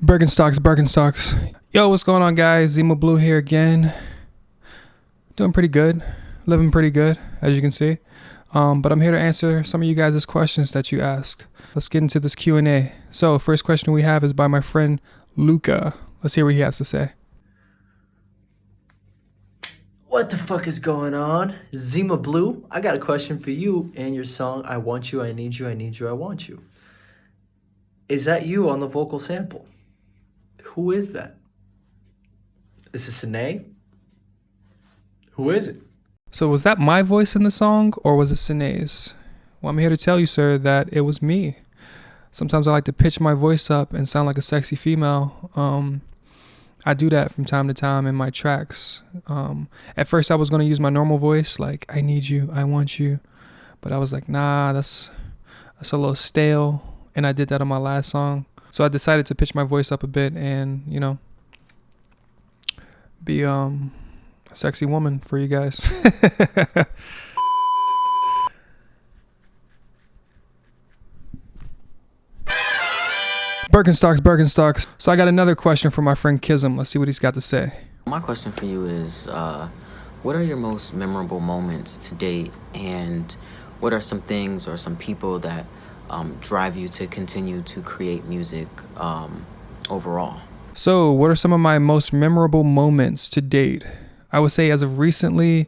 Birkenstocks. Yo, what's going on, guys? Zima Blue here again. Doing pretty good. Living pretty good, as you can see. But I'm here to answer some of you guys' questions that you asked. Let's get into this Q&A. So, first question we have is by my friend Luca. Let's hear what he has to say. What the fuck is going on? Zima Blue, I got a question for you and your song, I Want You, I Need You, I Need You, I Want You. Is that you on the vocal sample? Who is that? Is it Sine? Who is it? So was that my voice in the song, or was it Sine's? Well, I'm here to tell you, sir, that it was me. Sometimes I like to pitch my voice up and sound like a sexy female. I do that from time to time in my tracks. At first I was going to use my normal voice, like, I need you, I want you. But I was like, nah, that's a little stale. And I did that on my last song. So I decided to pitch my voice up a bit and, you know, be a sexy woman for you guys. Birkenstocks. So I got another question from my friend Kism. Let's see what he's got to say. My question for you is, what are your most memorable moments to date, and what are some things or some people that drive you to continue to create music overall? So what are some of my most memorable moments to date? I would say as of recently,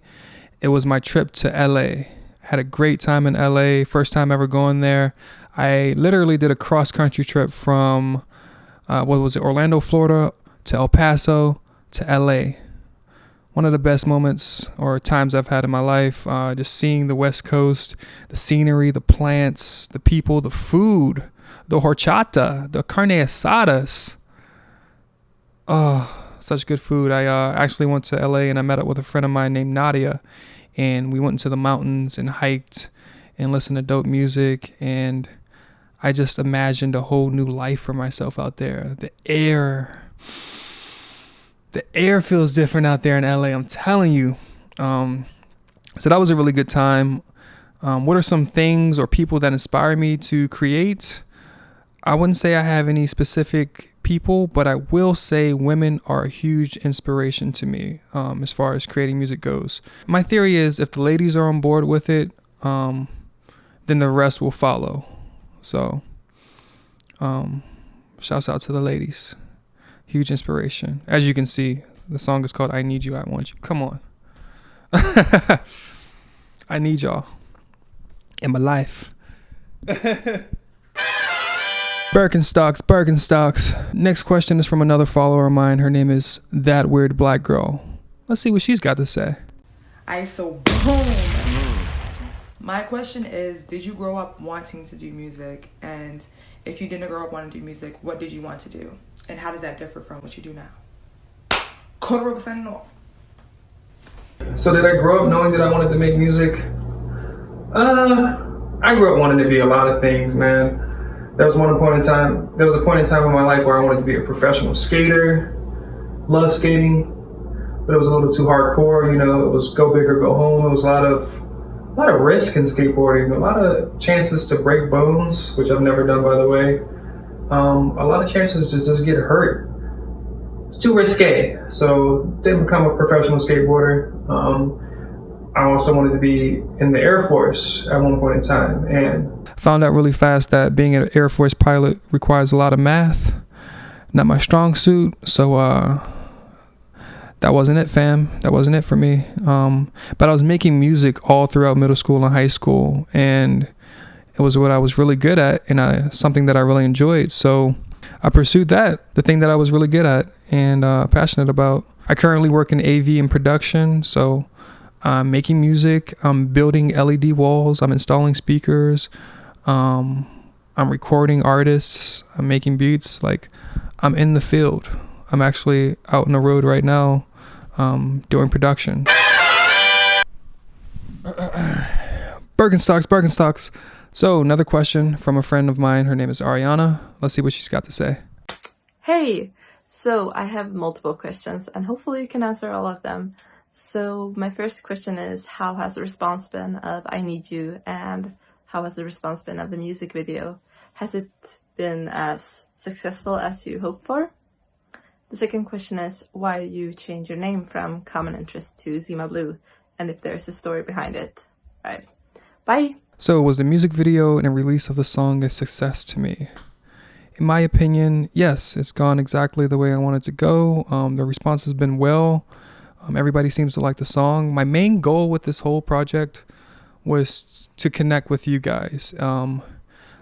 it was my trip to LA. Had a great time in LA, first time ever going there. I literally did a cross-country trip from, Orlando, Florida to El Paso to LA. One of the best moments or times I've had in my life, just seeing the West Coast, the scenery, the plants, the people, the food, the horchata, the carne asadas. Oh, such good food. I actually went to LA and I met up with a friend of mine named Nadia, and we went into the mountains and hiked and listened to dope music, and I just imagined a whole new life for myself out there. The air feels different out there in LA, I'm telling you. So that was a really good time. What are some things or people that inspire me to create? I wouldn't say I have any specific people, but I will say women are a huge inspiration to me as far as creating music goes. My theory is if the ladies are on board with it, then the rest will follow. So, shouts out to the ladies. Huge inspiration. As you can see, the song is called I Need You, I Want You. Come on. I need y'all in my life. Birkenstocks. Next question is from another follower of mine. Her name is That Weird Black Girl. Let's see what she's got to say. So boom. My question is, did you grow up wanting to do music? And if you didn't grow up wanting to do music, what did you want to do? And how does that differ from what you do now? Quarter signing off. So did I grow up knowing that I wanted to make music? I grew up wanting to be a lot of things, man. There was a point in time in my life where I wanted to be a professional skater. Love skating, but it was a little too hardcore. You know, it was go big or go home. It was a lot of risk in skateboarding, a lot of chances to break bones, which I've never done, by the way. A lot of chances to just get hurt. It's too risque, so didn't become a professional skateboarder. I also wanted to be in the Air Force at one point in time, and found out really fast that being an Air Force pilot requires a lot of math. Not my strong suit, so that wasn't it, fam. That wasn't it for me. But I was making music all throughout middle school and high school, and it was what I was really good at, and something that I really enjoyed. So I pursued that, the thing that I was really good at and passionate about. I currently work in AV and production, so I'm making music, I'm building LED walls, I'm installing speakers, I'm recording artists, I'm making beats. Like, I'm in the field. I'm actually out on the road right now doing production. Birkenstocks. So another question from a friend of mine. Her name is Ariana. Let's see what she's got to say. Hey, so I have multiple questions and hopefully you can answer all of them. So my first question is, how has the response been of I Need You, and how has the response been of the music video? Has it been as successful as you hoped for? The second question is why you changed your name from Common Interest to Zima Blue, and if there's a story behind it. All right. Bye. So was the music video and release of the song a success to me? In my opinion, yes, it's gone exactly the way I wanted to go. The response has been well. Everybody seems to like the song. My main goal with this whole project was to connect with you guys.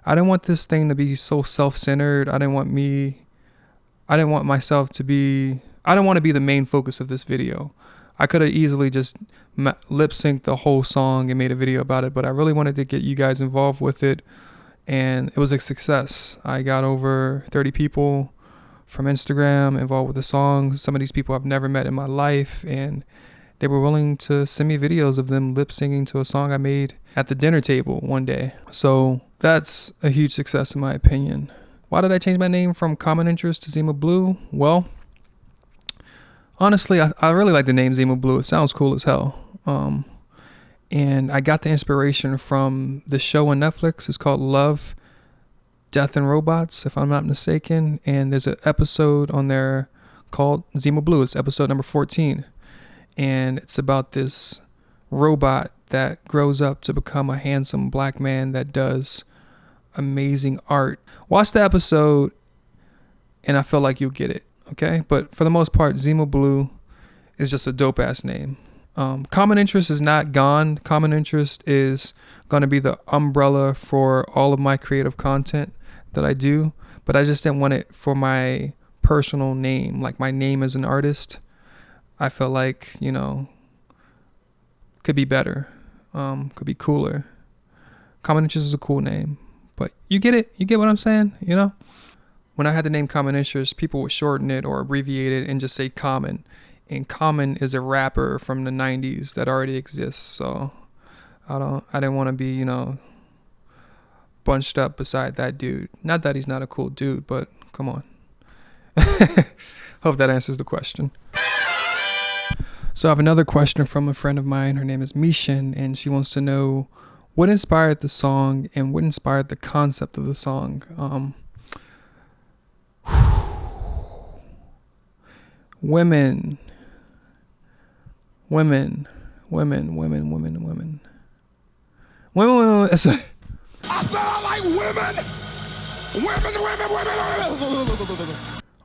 I didn't want this thing to be so self-centered. I didn't want myself to be, I didn't want to be the main focus of this video. I could have easily just lip synced the whole song and made a video about it, but I really wanted to get you guys involved with it, and it was a success. I got over 30 people from Instagram involved with the song. Some of these people I've never met in my life, and they were willing to send me videos of them lip singing to a song I made at the dinner table one day. So that's a huge success in my opinion. Why did I change my name from Common Interest to Zima Blue? Well, honestly, I really like the name Zima Blue. It sounds cool as hell. And I got the inspiration from the show on Netflix. It's called Love, Death and Robots, if I'm not mistaken. And there's an episode on there called Zima Blue. It's episode number 14. And it's about this robot that grows up to become a handsome black man that does amazing art. Watch the episode and I feel like you'll get it, okay? But for the most part, Zima Blue is just a dope ass name. Common Interest is not gone. Common Interest is going to be the umbrella for all of my creative content that I do, but I just didn't want it for my personal name, like my name as an artist. I felt like, could be better, could be cooler. Common Interest is a cool name, but you get it. You get what I'm saying, When I had the name Common Interest, people would shorten it or abbreviate it and just say Common. And Common is a rapper from the 90s that already exists. So I didn't want to be, bunched up beside that dude. Not that he's not a cool dude, but come on. Hope that answers the question. So I have another question from a friend of mine. Her name is Mishin, and she wants to know what inspired the song and what inspired the concept of the song. Women. I said I like women.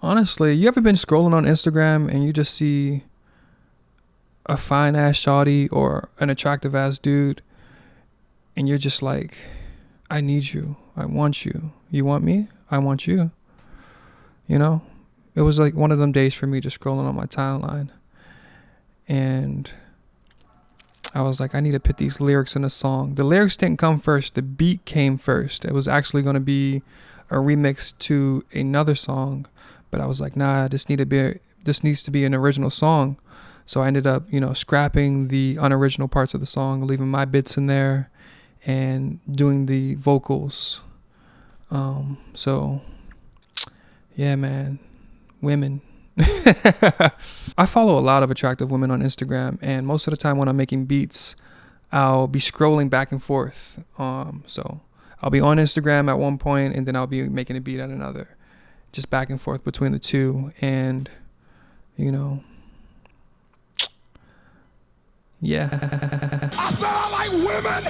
Honestly, you ever been scrolling on Instagram and you just see a fine ass shawty or an attractive ass dude and you're just like, I need you. I want you. You want me? I want you. It was like one of them days for me just scrolling on my timeline. And I was like, I need to put these lyrics in a song. The lyrics didn't come first. The beat came first. It was actually going to be a remix to another song. But I was like, nah, this needs to be an original song. So I ended up, scrapping the unoriginal parts of the song, leaving my bits in there and doing the vocals. So yeah, man, women. I follow a lot of attractive women on Instagram, and most of the time when I'm making beats, I'll be scrolling back and forth. So I'll be on Instagram at one point, and then I'll be making a beat at another, just back and forth between the two. And yeah. I said I like women.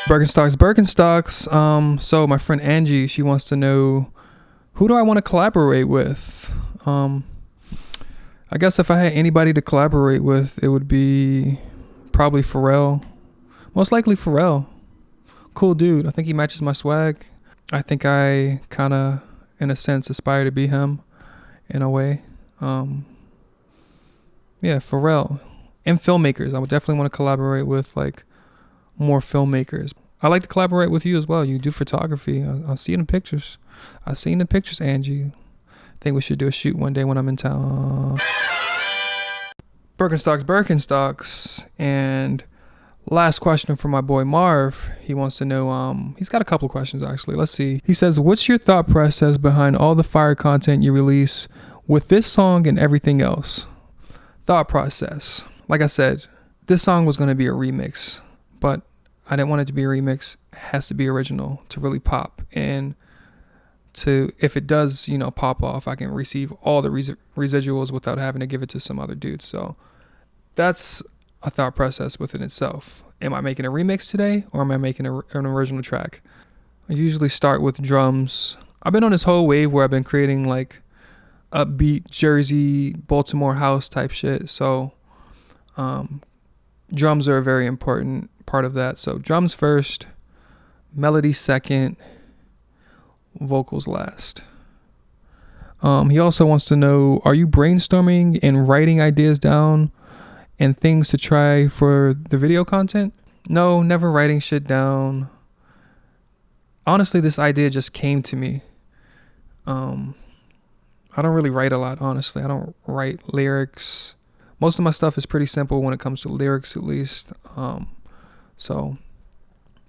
Birkenstocks. So my friend Angie, she wants to know, who do I want to collaborate with? I guess if I had anybody to collaborate with, it would be probably Pharrell. Most likely Pharrell. Cool dude. I think he matches my swag. I think I kind of, in a sense, aspire to be him in a way. Yeah, Pharrell. And filmmakers. I would definitely want to collaborate with more filmmakers. I like to collaborate with you as well. You do photography. I'll see you in the pictures. I'll see you in the pictures, Angie. I think we should do a shoot one day when I'm in town. Birkenstocks. And last question from my boy Marv. He wants to know, he's got a couple of questions actually. Let's see. He says, what's your thought process behind all the fire content you release with this song and everything else? Thought process. Like I said, this song was going to be a remix, but I didn't want it to be a remix has to be original to really pop. And to, if it does, you know, pop off, I can receive all the residuals without having to give it to some other dude. So that's a thought process within itself. Am I making a remix today, or am I making an original track? I usually start with drums. I've been on this whole wave where I've been creating like upbeat Jersey, Baltimore house type shit. So drums are a very important part of that. So drums first, melody second, vocals last. He also wants to know, are you brainstorming and writing ideas down and things to try for the video content? No, never writing shit down. Honestly, this idea just came to me. I don't really write a lot, honestly. I don't write lyrics. Most of my stuff is pretty simple when it comes to lyrics, at least. So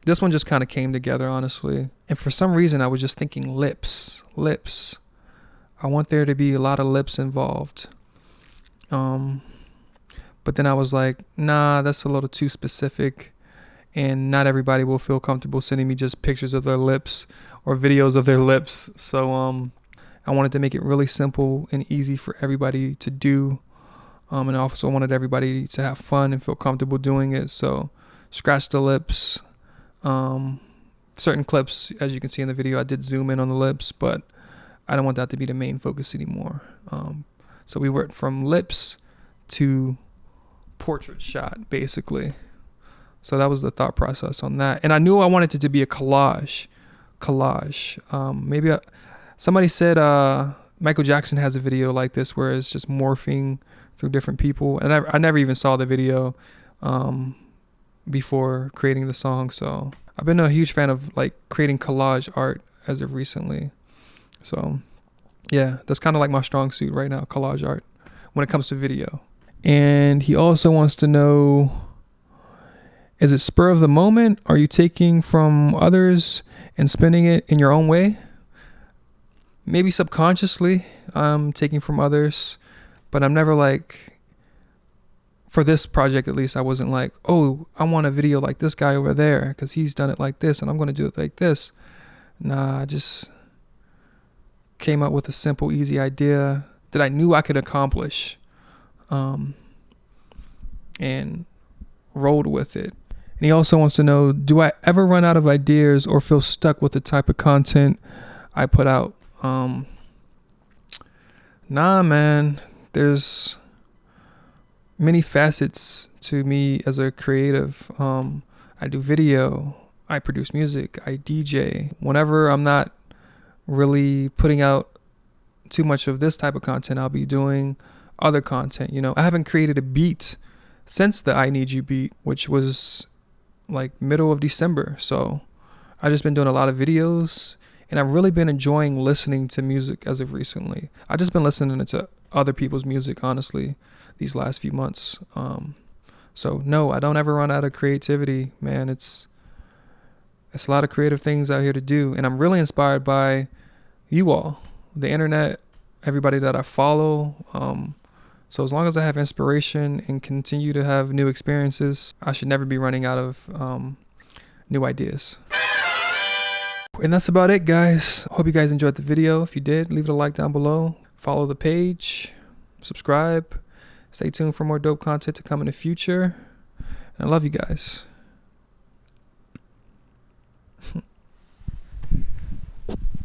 this one just kind of came together, honestly. And for some reason, I was just thinking lips. I want there to be a lot of lips involved. But then I was like, nah, that's a little too specific. And not everybody will feel comfortable sending me just pictures of their lips or videos of their lips. So I wanted to make it really simple and easy for everybody to do. And I also wanted everybody to have fun and feel comfortable doing it. So scratch the lips. Certain clips, as you can see in the video, I did zoom in on the lips, but I don't want that to be the main focus anymore. So we went from lips to portrait shot, basically. So that was the thought process on that. And I knew I wanted it to be a collage. Somebody said Michael Jackson has a video like this where it's just morphing through different people. And I never even saw the video before creating the song. So I've been a huge fan of like creating collage art as of recently. So yeah, that's kind of like my strong suit right now, collage art, when it comes to video. And he also wants to know, is it spur of the moment? Are you taking from others and spinning it in your own way? Maybe subconsciously I'm taking from others, but I'm never like, for this project at least, I wasn't like, oh, I want a video like this guy over there because he's done it like this and I'm going to do it like this. Nah, I just came up with a simple, easy idea that I knew I could accomplish, and rolled with it. And he also wants to know, do I ever run out of ideas or feel stuck with the type of content I put out? Nah, man, there's many facets to me as a creative. I do video, I produce music, I DJ. Whenever I'm not really putting out too much of this type of content, I'll be doing other content. You know, I haven't created a beat since the I Need You beat, which was like middle of December. So I've just been doing a lot of videos, and I've really been enjoying listening to music as of recently. I've just been listening to other people's music, honestly, these last few months. So no, I don't ever run out of creativity, man. It's a lot of creative things out here to do. And I'm really inspired by you all, the internet, everybody that I follow. So as long as I have inspiration and continue to have new experiences, I should never be running out of new ideas. And that's about it, guys. Hope you guys enjoyed the video. If you did, leave it a like down below. Follow the page, subscribe. Stay tuned for more dope content to come in the future. And I love you guys.